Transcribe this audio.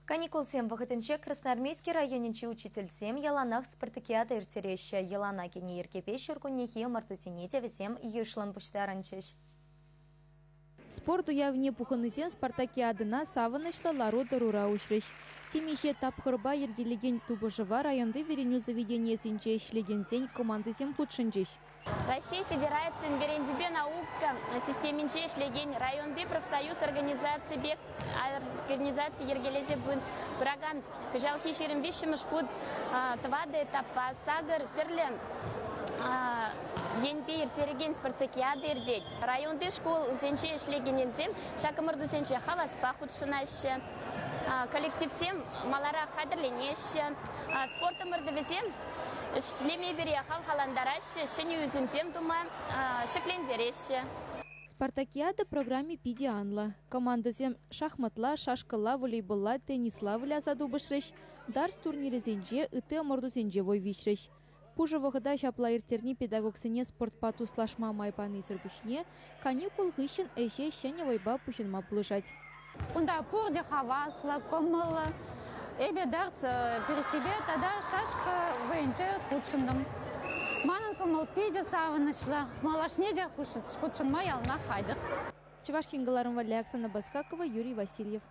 Каникул 7 выходенче Красноармейский районенче учитель 7 яланах спартакиада иртереща. Ялана кене иркепе шуркуннехи мартусините весем ешлан пуштаранчеш. Спорт уявне пуханысен спартакиадына савынышлы ларода рура учрыш. Тимище тапхырба ергелеген тубышыва районды вереню заведение синче ишлегенсен командысем худшынчеш. Россия Федерация Верендибе наука системенче ишлеген районды профсоюз организации Ергелезе бун Браган Жалхи Ширим Вишимышкуд Твады Тапа Сагар Терлен Енпе иртереген спартакиады ирдеть. Районды школ зенче ишлегенензем шакамырду зенче хавас пахудшынаще. Коллектив всем малара хадерленеще. Спортом ирдевезем шлеме бере хал халандараще. Шеню үземзем дума шеклендереще. Спартакиада программе пиди анла. Командасем шахматла, шашкала, волейболла, теннисла вляса дубышрыш. Дарс турнире зенче ыты морду зенчевой вишрыш. Пужа выхода шапла иртерни педагогсыне спортпату слашма майпаны сырбышне, каникул хыщен эше щене вайба пущенма пулышать. Унда пурде хавасла, комыла, эбе дарц пересебе, тогда шашка венче с худшином. Манан комыл пиде саванышла, малашнеде худшин маял на хадер. Чевашкин Галарова, Оксана Баскакова, Юрий Васильев.